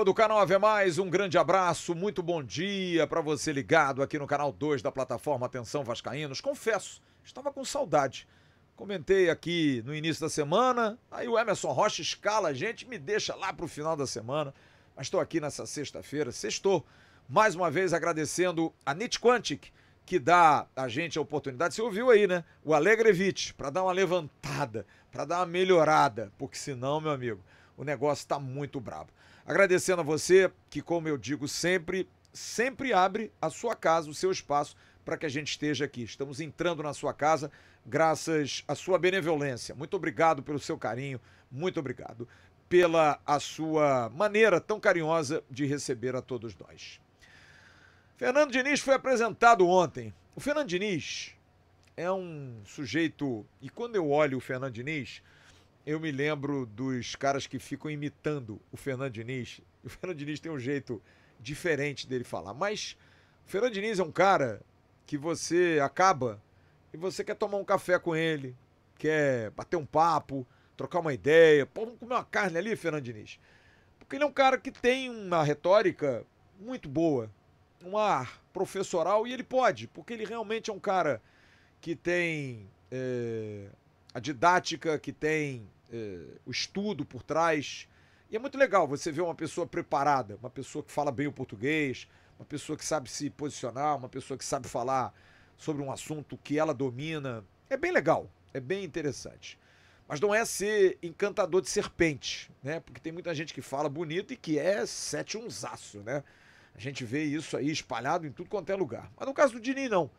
Boa do canal Ave Mais, um grande abraço, muito bom dia para você ligado aqui no canal 2 da plataforma Atenção Vascaínos. Confesso, estava com saudade. Comentei aqui no início da semana, aí o Emerson Rocha escala a gente, me deixa lá pro final da semana. Mas estou aqui nessa sexta-feira, sextou, mais uma vez agradecendo a Nit Quantic, que dá a gente a oportunidade, você ouviu aí, né? O Alegrevite, para dar uma levantada, para dar uma melhorada, porque senão, meu amigo, o negócio tá muito brabo. Agradecendo a você que, como eu digo sempre, sempre abre a sua casa, o seu espaço, para que a gente esteja aqui. Estamos entrando na sua casa graças à sua benevolência. Muito obrigado pelo seu carinho, muito obrigado pela a sua maneira tão carinhosa de receber a todos nós. Fernando Diniz foi apresentado ontem. O Fernando Diniz é um sujeito, e quando eu olho o Fernando Diniz, eu me lembro dos caras que ficam imitando o Fernando Diniz. O Fernando Diniz tem um jeito diferente dele falar, mas o Fernando Diniz é um cara que você acaba e você quer tomar um café com ele, quer bater um papo, trocar uma ideia. Pô, vamos comer uma carne ali, Fernando Diniz. Porque ele é um cara que tem uma retórica muito boa, um ar professoral, e ele pode, porque ele realmente é um cara que tem a didática, que tem o estudo por trás. E é muito legal você ver uma pessoa preparada, uma pessoa que fala bem o português, uma pessoa que sabe se posicionar, uma pessoa que sabe falar sobre um assunto que ela domina. É bem legal, é bem interessante. Mas não é ser encantador de serpente, né? Porque tem muita gente que fala bonito e que é 7-1zaço, né? A gente vê isso aí espalhado em tudo quanto é lugar. Mas no caso do Diniz, não. O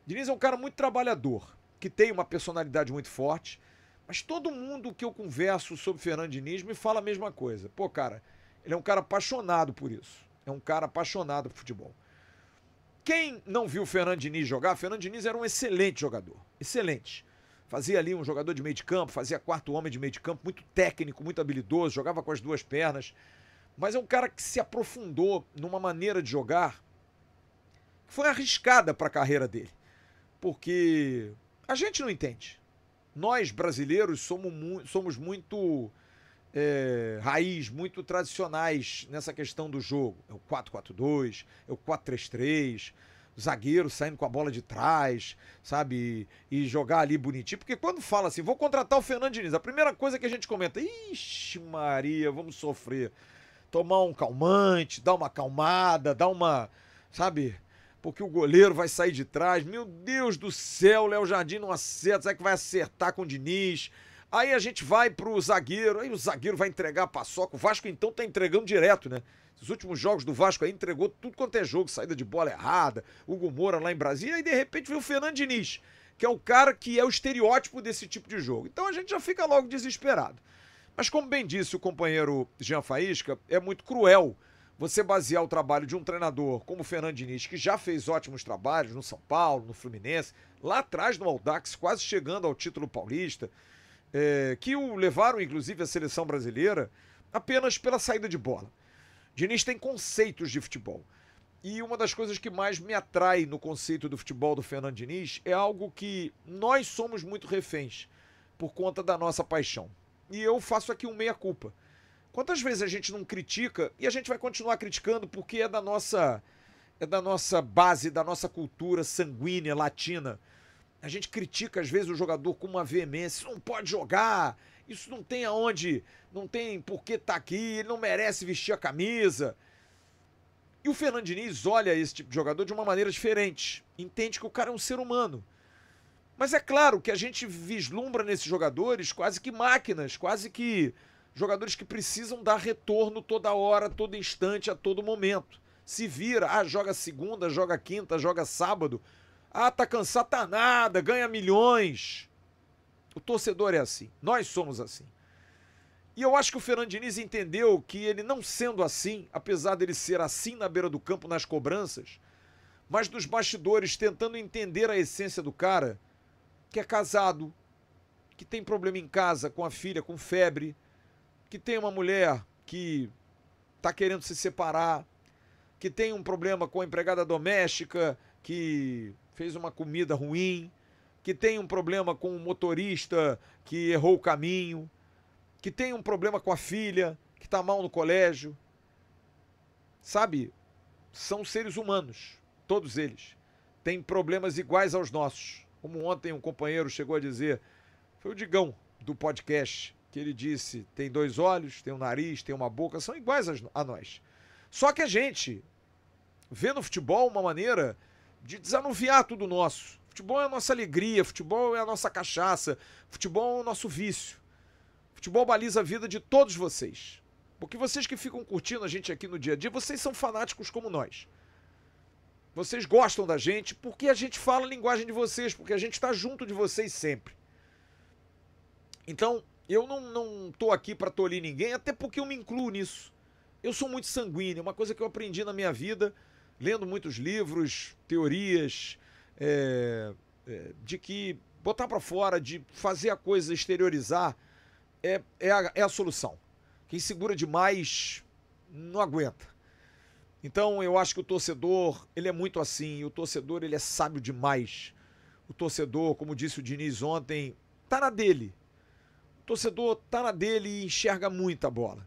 Diniz é um cara muito trabalhador, que tem uma personalidade muito forte, mas todo mundo que eu converso sobre Fernando Diniz me fala a mesma coisa. Pô, cara, ele é um cara apaixonado por isso. É um cara apaixonado por futebol. Quem não viu o Fernando Diniz jogar, Fernando Diniz era um excelente jogador. Excelente. Fazia ali um jogador de meio de campo, fazia quarto homem de meio de campo, muito técnico, muito habilidoso, jogava com as duas pernas. Mas é um cara que se aprofundou numa maneira de jogar que foi arriscada para a carreira dele. Porque a gente não entende. Nós, brasileiros, somos muito raiz, muito tradicionais nessa questão do jogo. É o 4-4-2, é o 4-3-3, zagueiro saindo com a bola de trás, sabe? E jogar ali bonitinho. Porque quando fala assim, vou contratar o Fernando Diniz, a primeira coisa que a gente comenta, ixi Maria, vamos sofrer. Tomar um calmante, dar uma acalmada, dar uma, sabe? Porque o goleiro vai sair de trás. Meu Deus do céu, o Léo Jardim não acerta, será que vai acertar com o Diniz? Aí a gente vai pro zagueiro, aí o zagueiro vai entregar a paçoca. O Vasco então tá entregando direto, né? Os últimos jogos do Vasco aí entregou tudo quanto é jogo, saída de bola errada, Hugo Moura lá em Brasília, e de repente veio o Fernando Diniz, que é o cara que é o estereótipo desse tipo de jogo. Então a gente já fica logo desesperado. Mas como bem disse o companheiro Jean Faísca, é muito cruel você basear o trabalho de um treinador como o Fernando Diniz, que já fez ótimos trabalhos no São Paulo, no Fluminense, lá atrás no Audax, quase chegando ao título paulista, que o levaram inclusive à seleção brasileira, apenas pela saída de bola. Diniz tem conceitos de futebol. E uma das coisas que mais me atrai no conceito do futebol do Fernando Diniz é algo que nós somos muito reféns por conta da nossa paixão. E eu faço aqui um meia-culpa. Quantas vezes a gente não critica, e a gente vai continuar criticando porque é da nossa base, da nossa cultura sanguínea, latina. A gente critica às vezes o jogador com uma veemência, isso não pode jogar, isso não tem aonde, não tem por que tá aqui, ele não merece vestir a camisa. E o Fernando Diniz olha esse tipo de jogador de uma maneira diferente, entende que o cara é um ser humano. Mas é claro que a gente vislumbra nesses jogadores quase que máquinas, quase que jogadores que precisam dar retorno toda hora, todo instante, a todo momento. Se vira, joga segunda, joga quinta, joga sábado. Tá cansado, tá nada, ganha milhões. O torcedor é assim, nós somos assim. E eu acho que o Fernando Diniz entendeu que ele não sendo assim, apesar dele ser assim na beira do campo nas cobranças, mas dos bastidores tentando entender a essência do cara, que é casado, que tem problema em casa com a filha, com febre, que tem uma mulher que está querendo se separar, que tem um problema com a empregada doméstica, que fez uma comida ruim, que tem um problema com o motorista que errou o caminho, que tem um problema com a filha, que está mal no colégio. sabe, são seres humanos, todos eles. Têm problemas iguais aos nossos. Como ontem um companheiro chegou a dizer, foi o Digão do podcast, que ele disse, tem 2 olhos, tem um nariz, tem uma boca, são iguais a nós. Só que a gente vê no futebol uma maneira de desanuviar tudo nosso. Futebol é a nossa alegria, futebol é a nossa cachaça, futebol é o nosso vício. Futebol baliza a vida de todos vocês. Porque vocês que ficam curtindo a gente aqui no dia a dia, vocês são fanáticos como nós. Vocês gostam da gente porque a gente fala a linguagem de vocês, porque a gente está junto de vocês sempre. Então, eu não tô aqui para tolir ninguém, até porque eu me incluo nisso. Eu sou muito sanguíneo, uma coisa que eu aprendi na minha vida, lendo muitos livros, teorias, de que botar para fora, de fazer a coisa exteriorizar, é a solução. Quem segura demais não aguenta. Então eu acho que o torcedor, ele é muito assim, o torcedor ele é sábio demais. O torcedor, como disse o Diniz ontem, tá na dele. O torcedor tá na dele e enxerga muito a bola.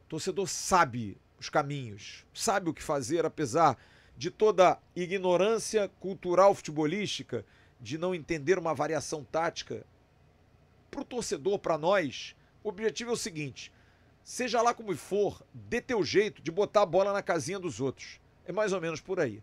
O torcedor sabe os caminhos, sabe o que fazer, apesar de toda ignorância cultural futebolística, de não entender uma variação tática. Para o torcedor, para nós, o objetivo é o seguinte: seja lá como for, dê teu jeito de botar a bola na casinha dos outros. É mais ou menos por aí.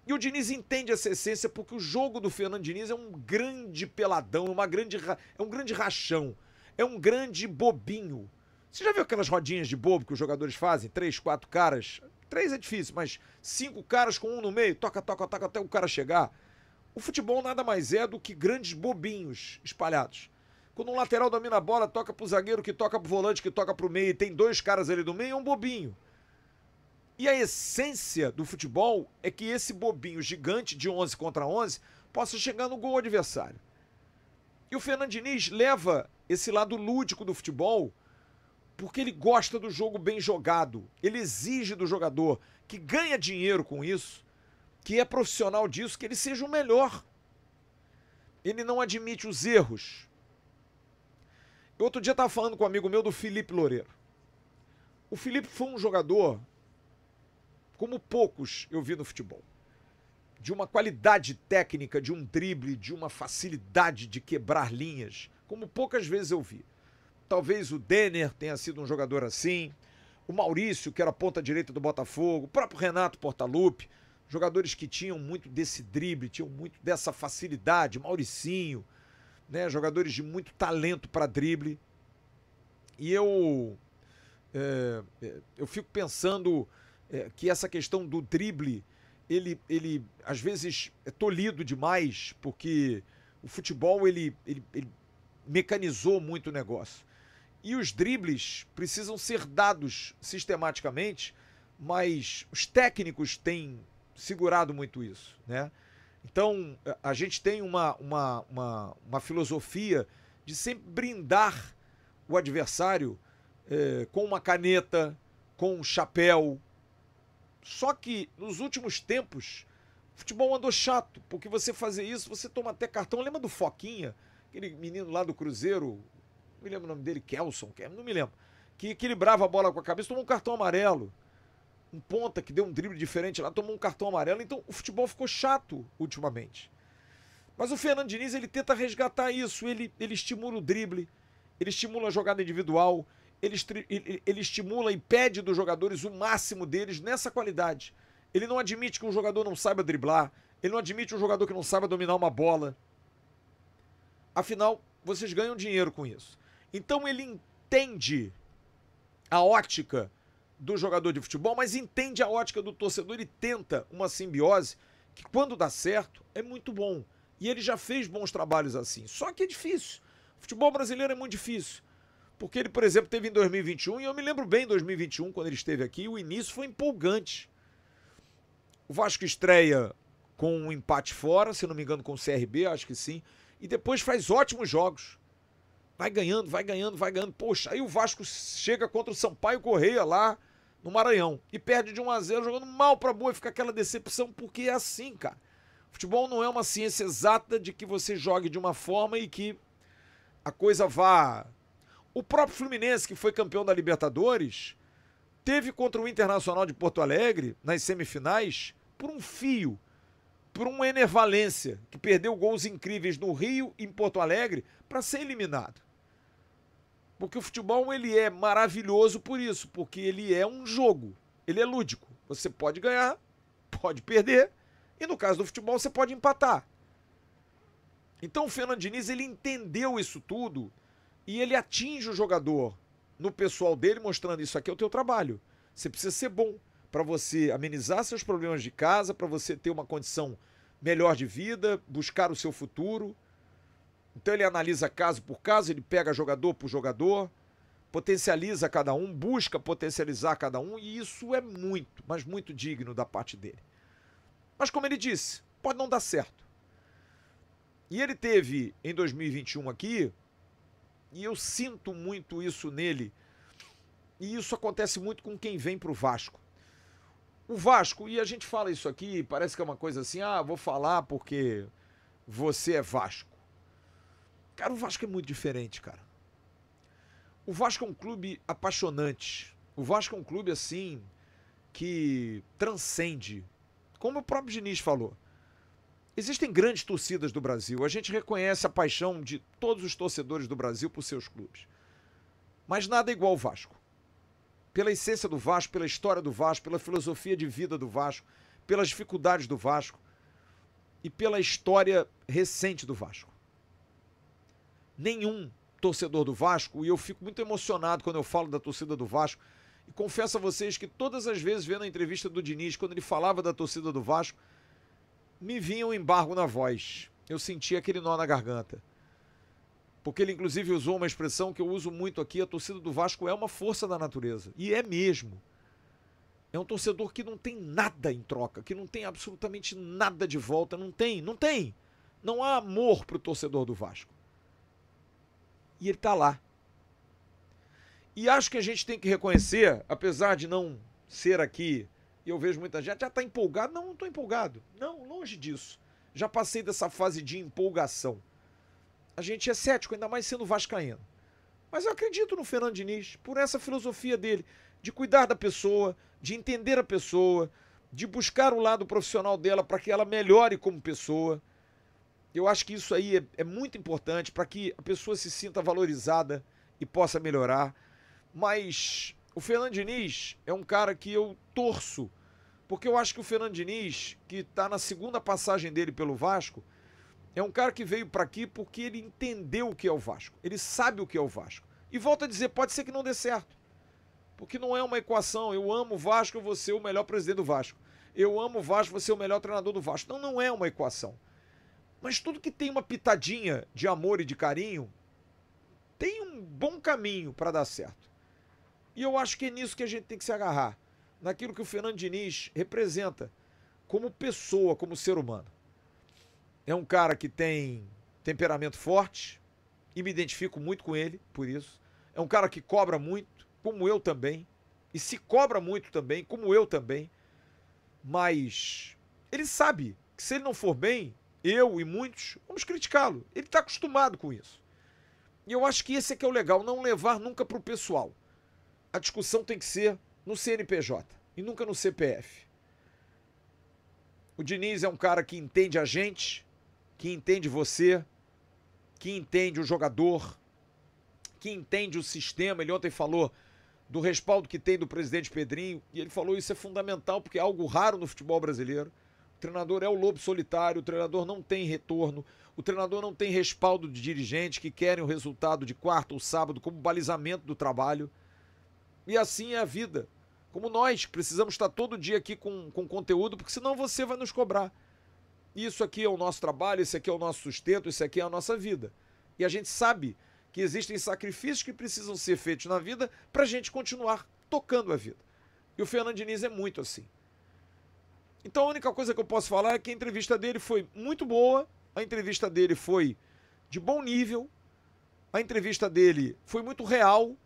E o Diniz entende essa essência porque o jogo do Fernando Diniz é um grande peladão, é um grande rachão, é um grande bobinho. Você já viu aquelas rodinhas de bobo que os jogadores fazem? 3, 4 caras. 3 é difícil, mas 5 caras com um no meio, toca, toca, toca até o cara chegar. O futebol nada mais é do que grandes bobinhos espalhados. Quando um lateral domina a bola, toca pro zagueiro, que toca pro volante, que toca pro meio, e tem 2 caras ali no meio, é um bobinho. E a essência do futebol é que esse bobinho gigante de 11 contra 11 possa chegar no gol adversário. E o Fernando Diniz leva esse lado lúdico do futebol porque ele gosta do jogo bem jogado. Ele exige do jogador que ganha dinheiro com isso, que é profissional disso, que ele seja o melhor. Ele não admite os erros. Outro dia eu estava falando com um amigo meu do Felipe Loureiro. O Felipe foi um jogador, como poucos eu vi no futebol, de uma qualidade técnica, de um drible, de uma facilidade de quebrar linhas, como poucas vezes eu vi. Talvez o Denner tenha sido um jogador assim, o Maurício, que era a ponta direita do Botafogo, o próprio Renato Portaluppi, jogadores que tinham muito desse drible, tinham muito dessa facilidade, Mauricinho, né, jogadores de muito talento para drible. E eu fico pensando que essa questão do drible, ele às vezes é tolhido demais, porque o futebol ele mecanizou muito o negócio. E os dribles precisam ser dados sistematicamente, mas os técnicos têm segurado muito isso, né? Então, a gente tem uma filosofia de sempre brindar o adversário com uma caneta, com um chapéu. Só que, nos últimos tempos, o futebol andou chato, porque você fazer isso, você toma até cartão. Lembra do Foquinha, aquele menino lá do Cruzeiro, não me lembro o nome dele, Kelson, não me lembro, que equilibrava a bola com a cabeça, tomou um cartão amarelo. Um ponta que deu um drible diferente lá, tomou um cartão amarelo. Então o futebol ficou chato ultimamente. Mas o Fernando Diniz, ele tenta resgatar isso. Ele estimula o drible, ele estimula a jogada individual, ele estimula e pede dos jogadores o máximo deles nessa qualidade. Ele não admite que um jogador não saiba driblar, ele não admite um jogador que não saiba dominar uma bola. Afinal, vocês ganham dinheiro com isso. Então ele entende a ótica do jogador de futebol, mas entende a ótica do torcedor e tenta uma simbiose que, quando dá certo, é muito bom. E ele já fez bons trabalhos assim. Só que é difícil. O futebol brasileiro é muito difícil. Porque ele, por exemplo, teve em 2021, e eu me lembro bem em 2021, quando ele esteve aqui, o início foi empolgante. O Vasco estreia com um empate fora, se não me engano com o CRB, acho que sim, e depois faz ótimos jogos. Vai ganhando, vai ganhando, vai ganhando. Poxa, aí o Vasco chega contra o Sampaio Correia lá no Maranhão e perde de 1-0 jogando mal pra boa, e fica aquela decepção, porque é assim, cara. Futebol não é uma ciência exata de que você jogue de uma forma e que a coisa vá... O próprio Fluminense, que foi campeão da Libertadores, Teve contra o Internacional de Porto Alegre, nas semifinais, por um fio, por um Ener Valencia, que perdeu gols incríveis no Rio e em Porto Alegre para ser eliminado. Porque o futebol ele é maravilhoso por isso, porque ele é um jogo, ele é lúdico. Você pode ganhar, pode perder, e no caso do futebol você pode empatar. Então o Fernando Diniz ele entendeu isso tudo e ele atinge o jogador no pessoal dele, mostrando isso aqui é o teu trabalho. Você precisa ser bom para você amenizar seus problemas de casa, para você ter uma condição melhor de vida, buscar o seu futuro. Então ele analisa caso por caso, ele pega jogador por jogador, potencializa cada um, busca potencializar cada um, e isso é muito, mas muito digno da parte dele. Mas como ele disse, pode não dar certo. E ele teve em 2021 aqui, e eu sinto muito isso nele, e isso acontece muito com quem vem para o Vasco. O Vasco, e a gente fala isso aqui, parece que é uma coisa assim, vou falar porque você é Vasco. Cara, o Vasco é muito diferente, cara. O Vasco é um clube apaixonante. O Vasco é um clube, assim, que transcende. Como o próprio Diniz falou. Existem grandes torcidas do Brasil. A gente reconhece a paixão de todos os torcedores do Brasil por seus clubes. Mas nada é igual ao Vasco. Pela essência do Vasco, pela história do Vasco, pela filosofia de vida do Vasco, pelas dificuldades do Vasco e pela história recente do Vasco. Nenhum torcedor do Vasco, e eu fico muito emocionado quando eu falo da torcida do Vasco, e confesso a vocês que todas as vezes vendo a entrevista do Diniz, quando ele falava da torcida do Vasco, me vinha um embargo na voz. Eu sentia aquele nó na garganta. Porque ele inclusive usou uma expressão que eu uso muito aqui, a torcida do Vasco é uma força da natureza. E é mesmo. É um torcedor que não tem nada em troca, que não tem absolutamente nada de volta, não tem. Não há amor pro torcedor do Vasco. E ele tá lá. E acho que a gente tem que reconhecer, apesar de não ser aqui, e eu vejo muita gente, já tá empolgado. Não tô empolgado. Não, longe disso. Já passei dessa fase de empolgação. A gente é cético, ainda mais sendo vascaíno. Mas eu acredito no Fernando Diniz, por essa filosofia dele, de cuidar da pessoa, de entender a pessoa, de buscar o lado profissional dela para que ela melhore como pessoa. Eu acho que isso aí é muito importante para que a pessoa se sinta valorizada e possa melhorar. Mas o Fernando Diniz é um cara que eu torço, porque eu acho que o Fernando Diniz, que está na segunda passagem dele pelo Vasco, é um cara que veio para aqui porque ele entendeu o que é o Vasco. Ele sabe o que é o Vasco. E volto a dizer, pode ser que não dê certo. Porque não é uma equação. Eu amo o Vasco, eu vou ser o melhor presidente do Vasco. Eu amo o Vasco, vou ser o melhor treinador do Vasco. Não é uma equação. Mas tudo que tem uma pitadinha de amor e de carinho, tem um bom caminho para dar certo. E eu acho que é nisso que a gente tem que se agarrar. Naquilo que o Fernando Diniz representa como pessoa, como ser humano. É um cara que tem temperamento forte e me identifico muito com ele, por isso. É um cara que cobra muito, como eu também, e se cobra muito também, como eu também. Mas ele sabe que se ele não for bem, eu e muitos vamos criticá-lo. Ele está acostumado com isso. E eu acho que esse é que é o legal, não levar nunca para o pessoal. A discussão tem que ser no CNPJ e nunca no CPF. O Diniz é um cara que entende a gente, que entende você, que entende o jogador, que entende o sistema. Ele ontem falou do respaldo que tem do presidente Pedrinho, e ele falou isso é fundamental, porque é algo raro no futebol brasileiro. O treinador é o lobo solitário, o treinador não tem retorno, o treinador não tem respaldo de dirigentes que querem o resultado de quarta ou sábado como balizamento do trabalho. E assim é a vida. Como nós precisamos estar todo dia aqui com conteúdo, porque senão você vai nos cobrar. Isso aqui é o nosso trabalho, isso aqui é o nosso sustento, isso aqui é a nossa vida. E a gente sabe que existem sacrifícios que precisam ser feitos na vida para a gente continuar tocando a vida. E o Fernando Diniz é muito assim. Então a única coisa que eu posso falar é que a entrevista dele foi muito boa, a entrevista dele foi de bom nível, a entrevista dele foi muito real,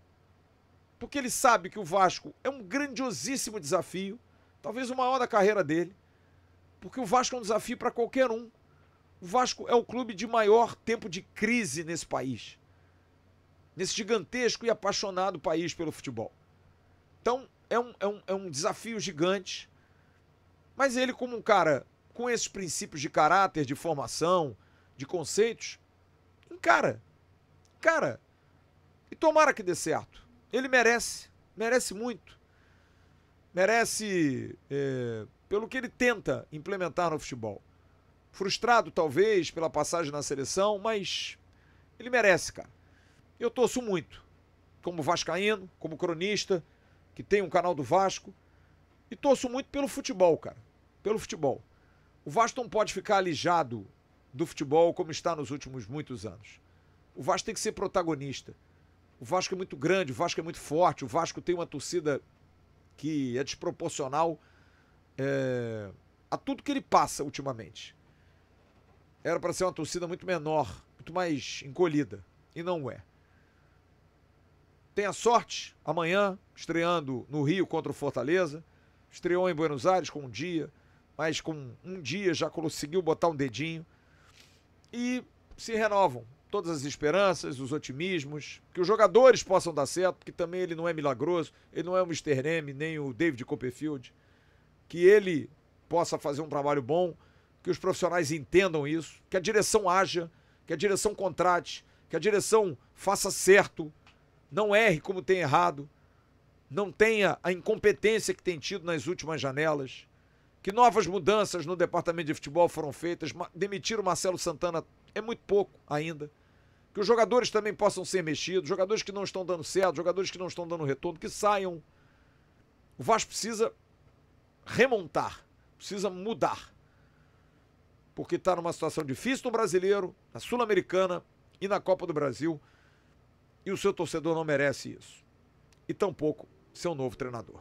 porque ele sabe que o Vasco é um grandiosíssimo desafio, talvez o maior da carreira dele, porque o Vasco é um desafio para qualquer um. O Vasco é o clube de maior tempo de crise nesse país, nesse gigantesco e apaixonado país pelo futebol. Então, é um desafio gigante, mas ele, como um cara com esses princípios de caráter, de formação, de conceitos, encara. E tomara que dê certo. Ele merece muito. Merece pelo que ele tenta implementar no futebol. Frustrado, talvez, pela passagem na seleção, mas ele merece, cara. Eu torço muito, como vascaíno, como cronista, que tem um canal do Vasco, e torço muito pelo futebol, cara. Pelo futebol. O Vasco não pode ficar alijado do futebol como está nos últimos muitos anos. O Vasco tem que ser protagonista. O Vasco é muito grande, o Vasco é muito forte, o Vasco tem uma torcida que é desproporcional a tudo que ele passa ultimamente. Era para ser uma torcida muito menor, muito mais encolhida, e não é. Tenha sorte, amanhã, estreando no Rio contra o Fortaleza, estreou em Buenos Aires com um dia, mas com um dia já conseguiu botar um dedinho, e se renovam todas as esperanças, os otimismos, que os jogadores possam dar certo, porque também ele não é milagroso, ele não é o Mr. M, nem o David Copperfield, que ele possa fazer um trabalho bom, que os profissionais entendam isso, que a direção haja, que a direção contrate, que a direção faça certo, não erre como tem errado, não tenha a incompetência que tem tido nas últimas janelas, que novas mudanças no departamento de futebol foram feitas, demitir o Marcelo Santana é muito pouco ainda, que os jogadores também possam ser mexidos, jogadores que não estão dando certo, jogadores que não estão dando retorno, que saiam. O Vasco precisa remontar, precisa mudar, porque está numa situação difícil no Brasileiro, na Sul-Americana e na Copa do Brasil, e o seu torcedor não merece isso. E tampouco seu novo treinador.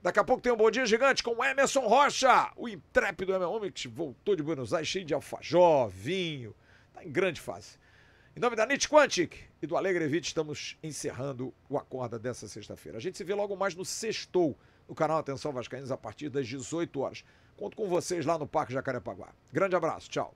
Daqui a pouco tem um Bom Dia Gigante com o Emerson Rocha, o intrépido homem que voltou de Buenos Aires cheio de alfajor, vinho, está em grande fase. Em nome da Nit Quantic e do Alegre Evite, estamos encerrando o Acorda dessa sexta-feira. A gente se vê logo mais no Sextou, no canal Atenção Vascaínos, a partir das 18 horas. Conto com vocês lá no Parque Jacarepaguá. Grande abraço, tchau.